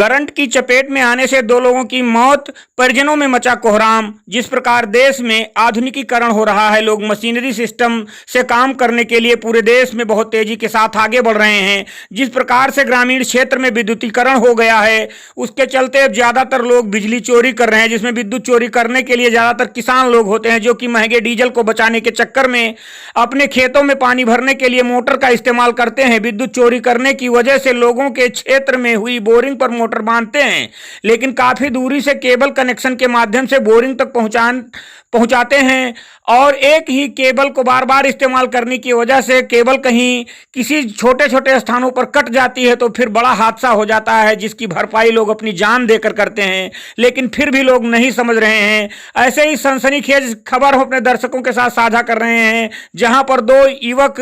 Current की चपेट में आने से दो लोगों की मौत, परिजनों में मचा कोहराम। जिस प्रकार देश में आधुनिकीकरण हो रहा है, लोग मशीनरी सिस्टम से काम करने के लिए पूरे देश में बहुत तेजी के साथ आगे बढ़ रहे हैं। जिस प्रकार से ग्रामीण क्षेत्र में विद्युतीकरण हो गया है, उसके चलते अब ज्यादातर लोग बिजली चोरी कर रहे हैं, जिसमें विद्युत चोरी करने के लिए ज्यादातर किसान लोग होते हैं, जो कि महंगे डीजल को बचाने के चक्कर में अपने खेतों में पानी भरने के लिए मोटर का इस्तेमाल करते हैं। विद्युत चोरी करने की वजह से लोगों के क्षेत्र में हुई बोरिंग पर मोटर बांधते हैं, लेकिन काफी दूरी से केबल कनेक्शन के माध्यम से बोरिंग तक पहुंचाते हैं और एक ही केबल को बार बार इस्तेमाल करने की वजह से केबल कहीं किसी छोटे छोटे स्थानों पर कट जाती है तो फिर बड़ा हादसा हो जाता है, जिसकी भरपाई लोग अपनी जान देकर करते हैं, लेकिन फिर भी लोग नहीं समझ रहे हैं। ऐसे ही सनसनीखेज खबर हम अपने दर्शकों के साथ साझा कर रहे हैं, जहां पर दो युवक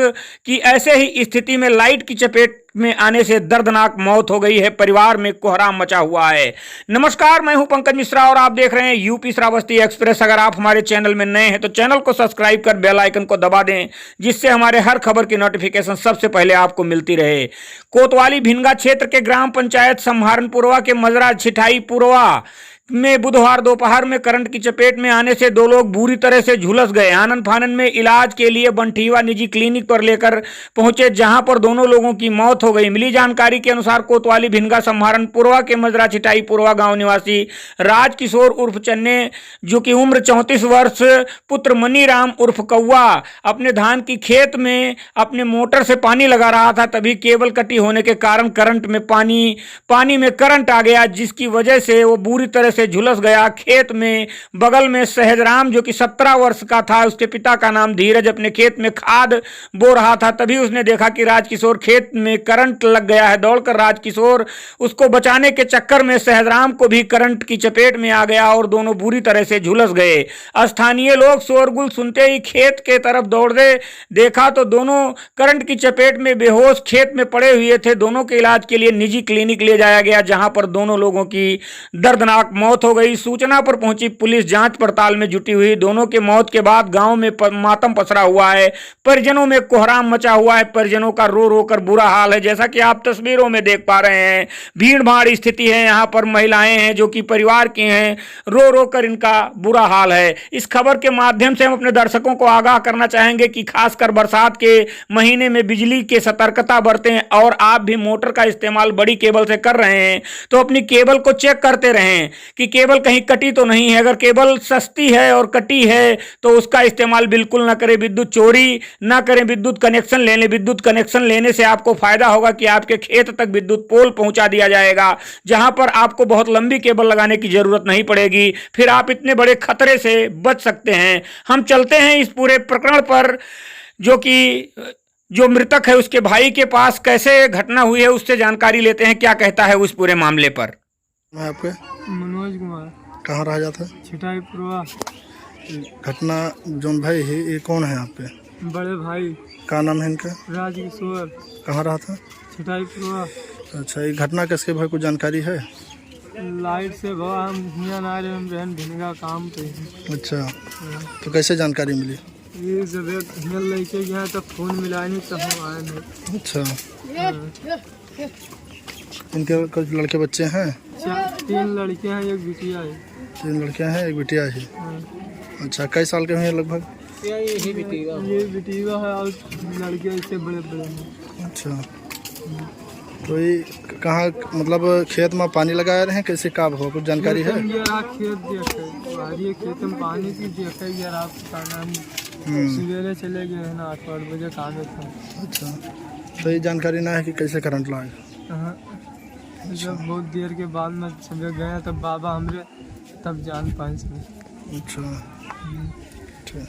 की ऐसे ही स्थिति में लाइट की चपेट में आने से दर्दनाक मौत हो गई है। परिवार में कोहराम मचा हुआ है। नमस्कार, मैं हूं पंकज मिश्रा और आप देख रहे हैं यूपी श्रावस्ती एक्सप्रेस। अगर आप हमारे चैनल में नए हैं तो चैनल को सब्सक्राइब कर बेल आइकन को दबा दें, जिससे हमारे हर खबर की नोटिफिकेशन सबसे पहले आपको मिलती रहे। कोतवाली भिनगा क्षेत्र के ग्राम पंचायत सम्हारनपुरवा के मजरा छिठाईपुरवा में बुधवार दोपहर में करंट की चपेट में आने से दो लोग बुरी तरह से झुलस गए। आनन फानन में इलाज के लिए बंठीवा निजी क्लिनिक पर लेकर पहुंचे, जहां पर दोनों लोगों की मौत हो गई। मिली जानकारी के अनुसार कोतवाली भिनगा सम्हारनपुरवा के मजरा छिठाईपुरवा गांव निवासी राजकिशोर उर्फ चन्ने, जो कि उम्र 34 वर्ष, पुत्र मनीराम उर्फ कौआ अपने धान की खेत में अपने मोटर से पानी लगा रहा था। तभी केबल कटी होने के कारण करंट में पानी में करंट आ गया, जिसकी वजह से वो बुरी तरह से झुलस गया। खेत में बगल में सहजराम, जो कि 17 वर्ष का था, उसके पिता का नाम धीरज, अपने खेत में खाद बो रहा था। तभी उसने देखा कि राजकिशोर खेत में करंट लग गया है। दौड़कर राजकिशोर उसको बचाने के चक्कर में सहजराम को भी करंट की चपेट में आ गया और दोनों बुरी तरह से झुलस गए। स्थानीय लोग शोरगुल सुनते ही खेत के तरफ दौड़े, देखा तो दोनों करंट की चपेट में बेहोश खेत में पड़े हुए थे। दोनों के इलाज के लिए निजी क्लिनिक ले जाया गया, जहां पर दोनों लोगों की दर्दनाक मौत हो गई। सूचना पर पहुंची पुलिस जांच पड़ताल में जुटी हुई। दोनों के मौत के बाद गांव में मातम पसरा हुआ है। परिजनों में कोहराम मचा हुआ है। परिजनों का रो रो कर बुरा हाल है। जैसा कि आप तस्वीरों में देख पा रहे हैं, भीड़ भाड़ स्थिति है। यहाँ पर महिलाएं हैं जो कि परिवार की हैं, रो रो कर इनका बुरा हाल है। इस खबर के माध्यम से हम अपने दर्शकों को आगाह करना चाहेंगे कि खासकर बरसात के महीने में बिजली के सतर्कता बरतें और आप भी मोटर का इस्तेमाल बड़ी केबल से कर रहे हैं तो अपनी केबल को चेक करते रहें कि केबल कहीं कटी तो नहीं है। अगर केबल सस्ती है और कटी है तो उसका इस्तेमाल बिल्कुल ना करें। विद्युत चोरी ना करें। विद्युत कनेक्शन ले लें। विद्युत कनेक्शन लेने से आपको फायदा होगा कि आपके खेत तक विद्युत पोल पहुंचा दिया जाएगा, जहां पर आपको बहुत लंबी केबल लगाने की जरूरत नहीं पड़ेगी। फिर आप इतने बड़े खतरे से बच सकते हैं। हम चलते हैं इस पूरे प्रकरण पर, जो मृतक है उसके भाई के पास कैसे घटना हुई है उससे जानकारी लेते हैं, क्या कहता है उस पूरे मामले पर। मैं आपके मनोज कुमार, कहाँ रह जाता है? छिठाईपुरवा। घटना जोन भाई है ये कौन है आपके? बड़े भाई। क्या नाम है इनका? राजकिशोर। कहाँ रहा था? छिठाईपुरवा। अच्छा, ये घटना किसके भाई को जानकारी है? लाइट से भवा हम हियां ना रहे, हम बहन भिनगा काम पे हैं। अच्छा, तो कैसे जानकारी मिली? ये जब हियां लेके गया तो फोन मिला नहीं तो हम आए नहीं। अच्छा, इनके कुछ लड़के बच्चे हैं? 3 लड़कियां हैं, एक बिटिया है। 3 लड़कियां हैं, एक बिटिया है। अच्छा, कई साल के हैं लगभग? ये बिटिया है और लड़कियां इससे बड़े बड़े हैं। अच्छा, तो ये कहाँ मतलब खेत में पानी लगाए रहे हैं, कैसे काब हो, कुछ जानकारी है? खेत देखे, खेत में पानी की देखे यार, आप सवेरे चले गए हैं ना 8 बजे काम था। अच्छा, तो ये जानकारी ना है कि कैसे करंट लाए? जब बहुत देर के बाद में समझ गए तब बाबा हमरे तब जान पाए। अच्छा, ठीक।